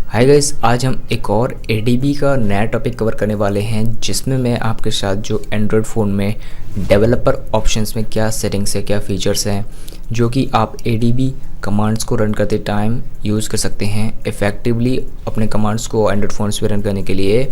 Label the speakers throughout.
Speaker 1: Hi guys, आज हम एक और ADB का नया टॉपिक कवर करने वाले हैं जिसमें मैं आपके साथ जो एंड्रॉयड फ़ोन में डेवलपर ऑप्शंस में क्या सेटिंग्स है, क्या फीचर्स हैं जो कि आप ADB कमांड्स को रन करते टाइम यूज़ कर सकते हैं इफ़ेक्टिवली अपने कमांड्स को एंड्रॉयड फ़ोन्स पे रन करने के लिए।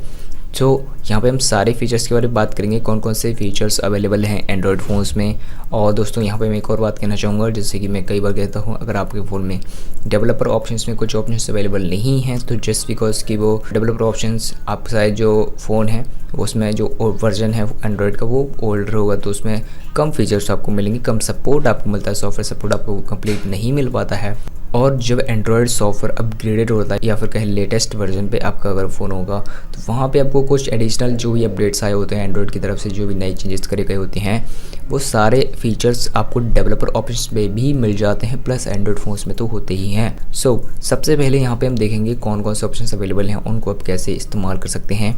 Speaker 1: तो यहाँ पे हम सारे फीचर्स के बारे में बात करेंगे, कौन कौन से फीचर्स अवेलेबल हैं एंड्रॉयड फ़ोन्स में। और दोस्तों यहाँ पे मैं एक और बात कहना चाहूँगा, जैसे कि मैं कई बार कहता हूँ, अगर आपके फ़ोन में डेवलपर ऑप्शंस में कुछ ऑप्शंस अवेलेबल नहीं हैं तो जस्ट बिकॉज कि वो डेवलपर ऑप्शंस आप शायद जो फ़ोन है उसमें जो वर्जन है एंड्रॉयड का वो ओल्डर होगा तो उसमें कम फीचर्स आपको मिलेंगे, कम सपोर्ट आपको मिलता है, सॉफ्टवेयर सपोर्ट आपको कंप्लीट नहीं मिल पाता है। और जब एंड्रॉयड सॉफ्टवेयर अपग्रेडेड होता है या फिर कहीं लेटेस्ट वर्जन पे आपका अगर फ़ोन होगा तो वहाँ पे आपको कुछ एडिशनल जो भी अपडेट्स आए होते हैं एंड्रॉयड की तरफ से, जो भी नई चेंजेस करे गए होते हैं, वो सारे फीचर्स आपको डेवलपर ऑप्शंस में भी मिल जाते हैं, प्लस एंड्रॉयड फ़ोन्स में तो होते ही हैं। सबसे पहले यहाँ पे हम देखेंगे कौन कौन से ऑप्शंस अवेलेबल हैं, उनको आप कैसे इस्तेमाल कर सकते हैं।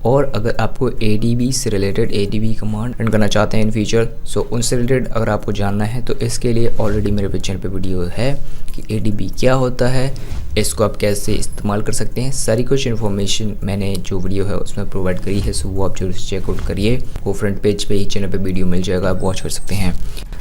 Speaker 1: और अगर आपको ADB से रिलेटेड ADB कमांड रन करना चाहते हैं इन फ्यूचर, उनसे रिलेटेड अगर आपको जानना है तो इसके लिए ऑलरेडी मेरे चैनल पे वीडियो है कि ADB क्या होता है, इसको आप कैसे इस्तेमाल कर सकते हैं। सारी कुछ इन्फॉर्मेशन मैंने जो वीडियो है उसमें प्रोवाइड करी है, सो वो आप जरूर चेकआउट करिए। वो फ्रंट पेज पे ही चैनल पे वीडियो मिल जाएगा, आप वॉच कर सकते हैं।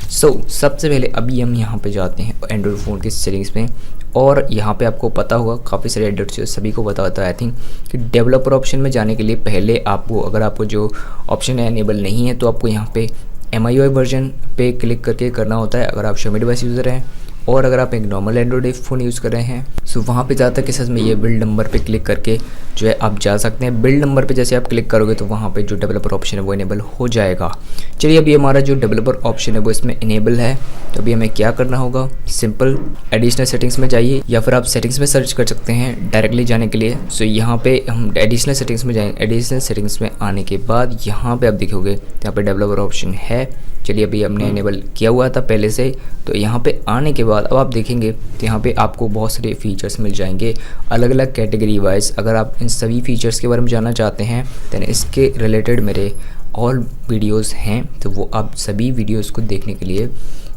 Speaker 1: सबसे पहले अभी हम यहाँ पे जाते हैं एंड्रॉयड फ़ोन की सेटिंग्स में। और यहाँ पे आपको पता होगा, काफ़ी सारे एंड्रॉयड सभी को पता होता है आई थिंक, कि डेवलपर ऑप्शन में जाने के लिए पहले आपको, अगर आपको जो ऑप्शन है एनेबल नहीं है तो आपको यहाँ पे MIUI वर्जन पे क्लिक करके करना होता है अगर आप Xiaomi डिवाइस यूज़र हैं। और अगर आप एक नॉर्मल एंड्रॉयड फ़ोन यूज़ कर रहे हैं वहाँ पे ज़्यादातर केसेस में ये बिल्ड नंबर पे क्लिक करके जो है आप जा सकते हैं। बिल्ड नंबर पे जैसे आप क्लिक करोगे तो वहाँ पे जो डेवलपर ऑप्शन है वो इनेबल हो जाएगा। चलिए, अभी हमारा जो डेवलपर ऑप्शन है वो इसमें इनेबल है, तो अभी हमें क्या करना होगा, सिंपल एडिशनल सेटिंग्स में जाइए या फिर आप सेटिंग्स में सर्च कर सकते हैं डायरेक्टली जाने के लिए। यहाँ पे हम एडिशनल सेटिंग्स में जाएंगे। एडिशनल सेटिंग्स में आने के बाद यहाँ पे आप देखोगे यहाँ पे डेवलपर ऑप्शन है। चलिए, अभी हमने इनेबल किया हुआ था पहले से, तो यहाँ पे आने के बाद अब आप देखेंगे तो यहाँ पे आपको बहुत सारे फीचर्स मिल जाएंगे अलग अलग कैटेगरी वाइज। अगर आप इन सभी फीचर्स के बारे में जानना चाहते हैं तो इसके रिलेटेड मेरे ऑल वीडियोस हैं, तो वो आप सभी वीडियोस को देखने के लिए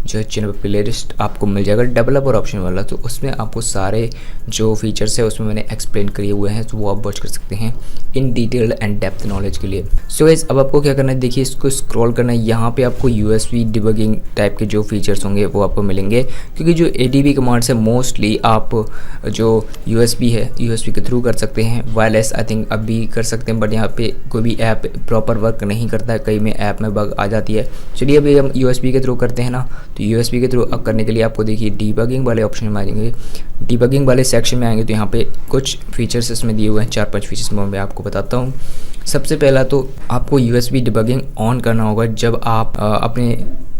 Speaker 1: जो है चैनल प्ले लिस्ट आपको मिल जाएगा डेवलपर ऑप्शन वाला, तो उसमें आपको सारे जो फीचर्स है उसमें मैंने एक्सप्लेन किए हुए हैं, तो वो आप वॉच कर सकते हैं in detail and depth knowledge के लिए। गाइस, अब आपको क्या करना है, देखिए इसको स्क्रॉल करना है। यहाँ पे आपको USB डिबगिंग टाइप के जो फीचर्स होंगे वो आपको मिलेंगे, क्योंकि जो ADB कमांड्स है मोस्टली आप जो USB है USB के थ्रू कर सकते हैं। वायरलेस आई थिंक अभी कर सकते हैं, बट यहाँ पे कोई भी ऐप प्रॉपर वर्क नहीं करता है, कई में ऐप में बग आ जाती है। चलिए, अभी हम USB के थ्रू करते हैं ना, तो USB के थ्रू अब करने के लिए आपको देखिए डीबगिंग वाले ऑप्शन में आ जाएंगे। डीबगिंग वाले सेक्शन में आएंगे तो यहाँ पे कुछ फीचर्स इसमें दिए हुए हैं, 4-5 फीचर्स मैं आपको बताता हूँ। सबसे पहला तो आपको USB डिबगिंग ऑन करना होगा जब आप अपने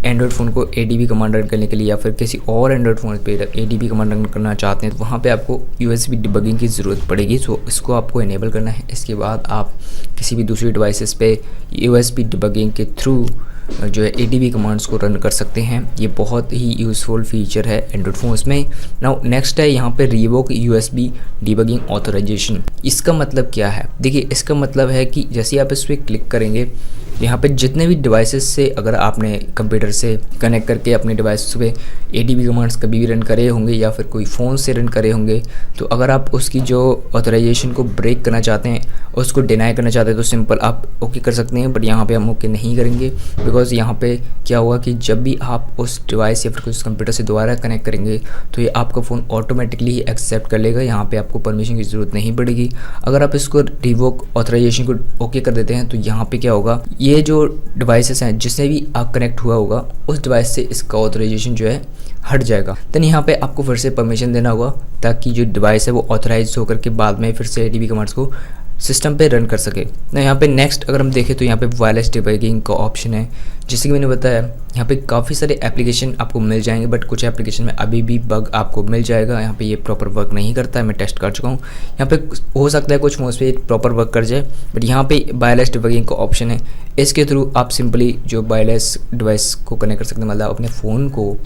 Speaker 1: एंड्रॉयड फ़ोन को ADB कमांड रन करने के लिए या फिर किसी और एंड्रॉयड फ़ोन पे ADB कमांड रन करना चाहते हैं तो वहाँ पे आपको USB डिबगिंग की ज़रूरत पड़ेगी। इसको आपको इनेबल करना है। इसके बाद आप किसी भी दूसरी डिवाइसेस पे USB डिबगिंग के थ्रू जो है ADB कमांड्स को रन कर सकते हैं। ये बहुत ही यूज़फुल फीचर है एंड्रॉयड फ़ोन्स में। नाउ नेक्स्ट है यहाँ पे रिवोक USB डिबगिंग ऑथराइजेशन। इसका मतलब क्या है, देखिए इसका मतलब है कि जैसे आप इस पर क्लिक करेंगे, यहाँ पे जितने भी डिवाइसेस से अगर आपने कंप्यूटर से कनेक्ट करके अपने डिवाइस पे ADB कमांड्स कभी भी रन करे होंगे या फिर कोई फ़ोन से रन करे होंगे, तो अगर आप उसकी जो ऑथराइजेशन को ब्रेक करना चाहते हैं, उसको डिनाई करना चाहते हैं, तो सिंपल आप ओके कर सकते हैं। बट यहाँ पे हम ओके नहीं करेंगे, बिकॉज यहाँ पे क्या हुआ कि जब भी आप उस डिवाइस या फिर उस कंप्यूटर से दोबारा कनेक्ट करेंगे तो ये आपका फ़ोन ऑटोमेटिकली ही एक्सेप्ट कर लेगा। यहाँ पे आपको परमिशन की ज़रूरत नहीं पड़ेगी। अगर आप इसको रिवोक ऑथराइजेशन को ओके कर देते हैं तो यहाँ पे क्या होगा, ये जो डिवाइसेस हैं जिससे भी आप कनेक्ट हुआ होगा उस डिवाइस से इसका ऑथराइजेशन जो है हट जाएगा। तो यहाँ पे आपको फिर से परमिशन देना होगा ताकि जो डिवाइस है वो ऑथराइज होकर के बाद में फिर से ADB कमांड्स को सिस्टम पे रन कर सके ना। यहाँ पे नेक्स्ट अगर हम देखें तो यहाँ पे वायरलेस डिबगिंग का ऑप्शन है। जैसे कि मैंने बताया, यहाँ पे काफ़ी सारे एप्लीकेशन आपको मिल जाएंगे, बट कुछ एप्लीकेशन में अभी भी बग आपको मिल जाएगा। यहाँ पे ये प्रॉपर वर्क नहीं करता है, मैं टेस्ट कर चुका हूँ। यहाँ पे हो सकता है कुछ फोन्स पे प्रॉपर वर्क कर जाए, बट यहाँ पे वायरलेस डिबगिंग का ऑप्शन है। इसके थ्रू आप सिंपली जो वायरलेस डिवाइस को कनेक्ट कर सकते हैं, मतलब अपने फ़ोन को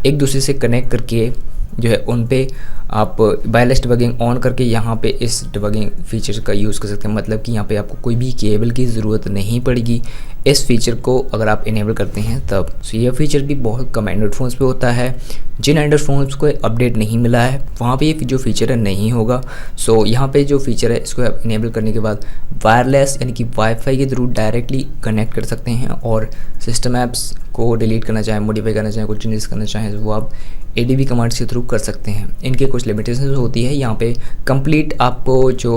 Speaker 1: एक दूसरे से कनेक्ट करके जो है उन पे आप वायरलेस डिबगिंग ऑन करके यहाँ पे इस डिबगिंग फीचर का यूज़ कर सकते हैं। मतलब कि यहाँ पे आपको कोई भी केबल की ज़रूरत नहीं पड़ेगी इस फीचर को अगर आप इनेबल करते हैं तब। सो ये फीचर भी बहुत कम एंड्रॉइड फ़ोन्स पे होता है। जिन एंड्रॉइड फ़ोन्स को अपडेट नहीं मिला है वहाँ पे ये जो फीचर है नहीं होगा। सो यहाँ पे जो फीचर है इसको आप इनेबल करने के बाद वायरलेस यानी कि वाईफाई के थ्रू डायरेक्टली कनेक्ट कर सकते हैं और सिस्टम ऐप्स को डिलीट करना चाहें, मॉडिफाई करना चाहें, कुछ चेंजेस करना चाहें तो वो आप ADB कमांड्स के थ्रू कर सकते हैं। इनके कुछ लिमिटेशंस होती है, यहाँ पे कंप्लीट आपको जो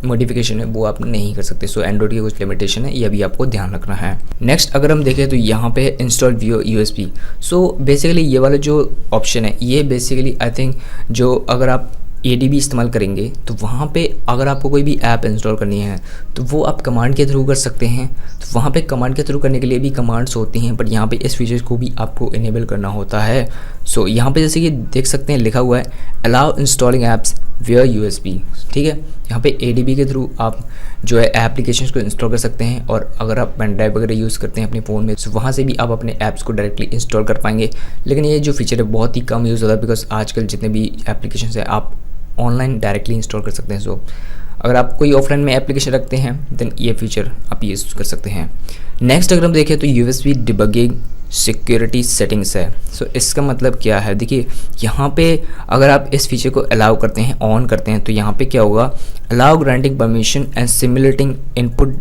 Speaker 1: मॉडिफिकेशन है वो आप नहीं कर सकते। सो एंड्रॉइड की कुछ लिमिटेशन है, ये भी आपको ध्यान रखना है। नेक्स्ट अगर हम देखें तो यहाँ पे इंस्टॉल वियो USB। सो बेसिकली ये वाला जो ऑप्शन है ये बेसिकली आई थिंक जो अगर आप ADB इस्तेमाल करेंगे तो वहाँ पे अगर आपको कोई भी ऐप इंस्टॉल करनी है तो वो आप कमांड के थ्रू कर सकते हैं। तो वहाँ पे कमांड के थ्रू करने के लिए भी कमांड्स होती हैं, बट यहाँ पे इस फीचर को भी आपको इनेबल करना होता है। सो यहाँ पे जैसे कि देख सकते हैं लिखा हुआ है allow installing apps wear USB। ठीक है, यहाँ पे ADB के थ्रू आप जो है एप्लीकेशंस को इंस्टॉल कर सकते हैं और अगर आप पेन ड्राइव वगैरह यूज़ करते हैं अपने फ़ोन में तो वहाँ से भी आप अपने ऐप्स को डायरेक्टली इंस्टॉल कर पाएंगे। लेकिन ये जो फीचर है बहुत ही कम यूज़ होता है बिकॉज आजकल जितने भी एप्लीकेशंस है आप ऑनलाइन डायरेक्टली इंस्टॉल कर सकते हैं। सो अगर आप कोई ऑफलाइन में एप्लीकेशन रखते हैं देन ये फीचर आप यूज़ कर सकते हैं। नेक्स्ट अगर हम देखें तो USB डिबगिंग सिक्योरिटी सेटिंग्स है। सो इसका मतलब क्या है, देखिए यहाँ पे अगर आप इस फीचर को अलाउ करते हैं, ऑन करते हैं तो यहाँ पे क्या होगा, allow granting permission and simulating input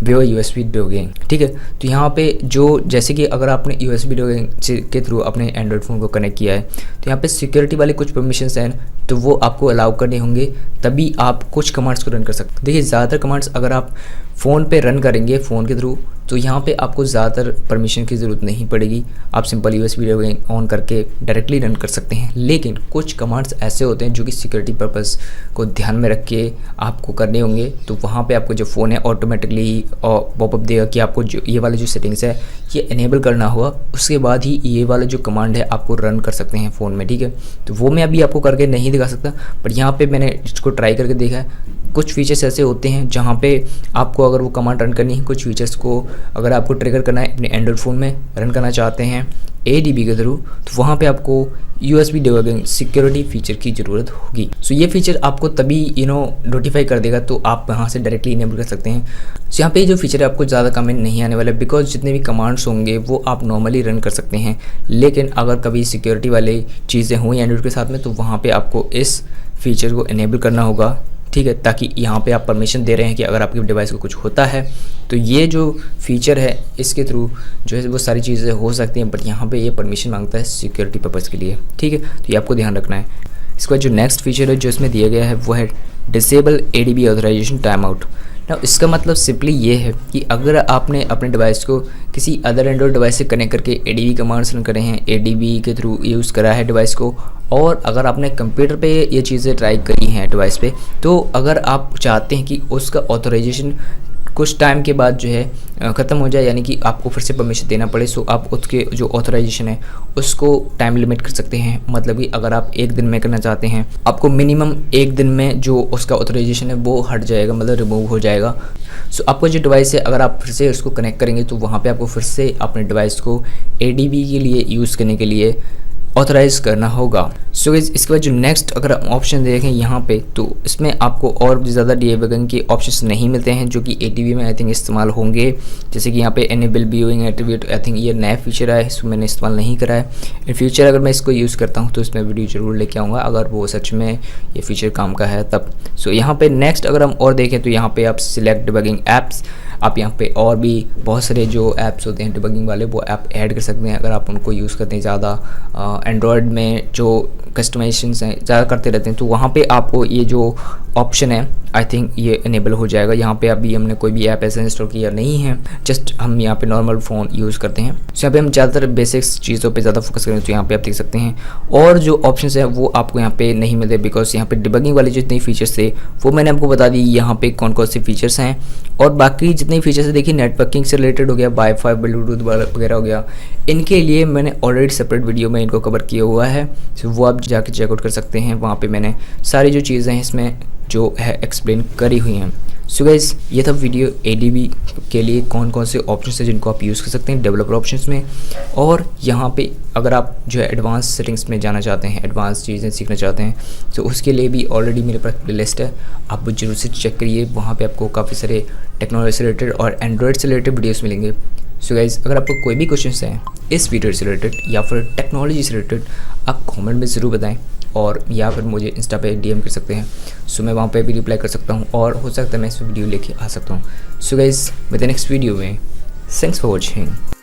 Speaker 1: वियो USB डिबगिंग। ठीक है, तो यहाँ पे जो जैसे कि अगर आपने USB डिबगिंग के थ्रू अपने एंड्रॉइड फ़ोन को कनेक्ट किया है तो यहाँ पे सिक्योरिटी वाले कुछ परमिशंस हैं तो वो आपको अलाउ करने होंगे तभी आप कुछ कमांड्स को रन कर सकते हैं। देखिए ज़्यादातर कमांड्स अगर आप फ़ोन पे रन करेंगे फ़ोन के थ्रू तो यहाँ पे आपको ज़्यादातर परमिशन की ज़रूरत नहीं पड़ेगी, आप सिंपल USB डिबगिंग ऑन करके डायरेक्टली रन कर सकते हैं। लेकिन कुछ कमांड्स ऐसे होते हैं जो कि सिक्योरिटी पर्पस को ध्यान में रख के आपको करने होंगे, तो वहाँ पे आपको जो फ़ोन है ऑटोमेटिकली पॉपअप देगा कि आपको जो ये वाले जो सेटिंग्स है ये इनेबल करना होगा, उसके बाद ही ये वाला जो कमांड है आपको रन कर सकते हैं फ़ोन में। ठीक है, तो वो मैं अभी आपको करके नहीं दिखा सकता, बट यहाँ पे मैंने इसको ट्राई करके देखा है। कुछ फीचर्स ऐसे होते हैं जहाँ पे आपको अगर वो कमांड रन करनी है, कुछ फीचर्स को अगर आपको ट्रिगर करना है अपने एंड्रॉइड फ़ोन में रन करना चाहते हैं ADB के थ्रू, तो वहाँ पे आपको USB डिबगिंग सिक्योरिटी फीचर की ज़रूरत होगी। सो ये फीचर आपको तभी नोटिफाई कर देगा तो आप वहाँ से डायरेक्टली इनेबल कर सकते हैं। सो यहाँ पे जो फीचर है आपको ज़्यादा कमेंट नहीं आने वाला बिकॉज जितने भी कमांड्स होंगे वो आप नॉर्मली रन कर सकते हैं। लेकिन अगर कभी सिक्योरिटी वाली चीज़ें हुई एंड्रॉइड के साथ में तो वहाँ पर आपको इस फीचर को इनेबल करना होगा। ठीक है, ताकि यहाँ पे आप परमिशन दे रहे हैं कि अगर आपके डिवाइस को कुछ होता है तो ये जो फीचर है इसके थ्रू जो है वो सारी चीज़ें हो सकती हैं, बट यहाँ पे ये परमिशन मांगता है सिक्योरिटी पर्पज़ के लिए। ठीक है, तो ये आपको ध्यान रखना है। इसके बाद जो नेक्स्ट फीचर है जो इसमें दिया गया है वो है disable ADB authorisation time out. ना इसका मतलब सिंपली ये है कि अगर आपने अपने डिवाइस को किसी अदर एंड्रॉइड डिवाइस से कनेक्ट करके ADB कमांड्स रन करे हैं, ADB के थ्रू यूज़ करा है डिवाइस को, और अगर आपने कंप्यूटर पे ये चीज़ें ट्राई करी हैं डिवाइस पे, तो अगर आप चाहते हैं कि उसका ऑथराइजेशन कुछ टाइम के बाद जो है ख़त्म हो जाए, यानी कि आपको फिर से परमिशन देना पड़े, सो आप उसके जो ऑथराइजेशन है उसको टाइम लिमिट कर सकते हैं। मतलब कि अगर आप एक दिन में करना चाहते हैं आपको मिनिमम एक दिन में जो उसका ऑथराइजेशन है वो हट जाएगा, मतलब रिमूव हो जाएगा। सो आपका जो डिवाइस है अगर आप फिर से उसको कनेक्ट करेंगे तो वहाँ पे आपको फिर से अपने डिवाइस को ADB के लिए यूज़ करने के लिए ऑथराइज़ करना होगा। सो इसके बाद जो नेक्स्ट अगर हम ऑप्शन देखें यहाँ पे तो इसमें आपको और भी ज़्यादा डिबगिंग के ऑप्शंस नहीं मिलते हैं जो कि ADB में आई थिंक इस्तेमाल होंगे। जैसे कि यहाँ पे enable viewing attribute, I think ये नया फीचर है, इसको मैंने इस्तेमाल नहीं करा है। इन फ्यूचर अगर मैं इसको यूज़ करता हूँ तो इसमें वीडियो ज़रूर लेके आऊँगा अगर वो सच में ये फीचर काम का है तब। सो यहाँ पर नेक्स्ट अगर हम और देखें तो यहाँ पर आप सिलेक्ट डिबगिंग ऐप्स, आप यहाँ पे और भी बहुत सारे जो ऐप्स होते हैं डिबगिंग वाले वो ऐप ऐड कर सकते हैं अगर आप उनको यूज़ करते हैं ज़्यादा। एंड्रॉयड में जो कस्टमाइजेशंस हैं ज़्यादा करते रहते हैं तो वहाँ पे आपको ये जो ऑप्शन है आई थिंक ये इनेबल हो जाएगा। यहाँ पे अभी हमने कोई भी ऐप ऐसा इंस्टॉल किया नहीं है, जस्ट हम यहाँ पे नॉर्मल फ़ोन यूज़ करते हैं। तो यहाँ पे हम ज़्यादातर बेसिक्स चीज़ों पे ज़्यादा फोकस करें तो यहाँ पे आप देख सकते हैं। और जो ऑप्शंस है वो आपको यहाँ पे नहीं मिलते बिकॉज यहाँ पे डिबगिंग वाले जितने फीचर्स थे वो मैंने आपको बता दी यहाँ पे कौन कौन से फीचर्स हैं। और बाकी जितने फीचर्स है देखिए नेटवर्किंग से रिलेटेड हो गया, वाईफाई ब्लूटूथ वगैरह हो गया, इनके लिए मैंने ऑलरेडी सेपरेट वीडियो में इनको कवर किया हुआ है। तो वो आप जाके चेकआउट कर सकते हैं, वहाँ पे मैंने सारी जो चीज़ें हैं इसमें जो है एक्सप्लेन करी हुई हैं। सो गाइस, ये था वीडियो ADB के लिए कौन कौन से ऑप्शन है जिनको आप यूज़ कर सकते हैं डेवलपर ऑप्शंस में। और यहाँ पे अगर आप जो है एडवांस सेटिंग्स में जाना चाहते हैं, एडवांस चीज़ें सीखना चाहते हैं, तो उसके लिए भी ऑलरेडी मेरे पास प्लेलिस्ट है, आप जरूर से चेक करिए। वहाँ पे आपको काफ़ी सारे टेक्नोलॉजी से रिलेटेड और एंड्रॉयड से रिलेटेड वीडियोस मिलेंगे। सो गाइस, अगर आपको कोई भी क्वेश्चन हैं इस वीडियो से रिलेटेड या फिर टेक्नोलॉजी से रिलेटेड, आप कमेंट में ज़रूर बताएं, और या फिर मुझे इंस्टा पे DM कर सकते हैं। सो मैं वहाँ पे भी रिप्लाई कर सकता हूँ, और हो सकता है मैं इस वीडियो लेके आ सकता हूँ। So guys, with the next video में, थैंक्स फॉर वॉचिंग।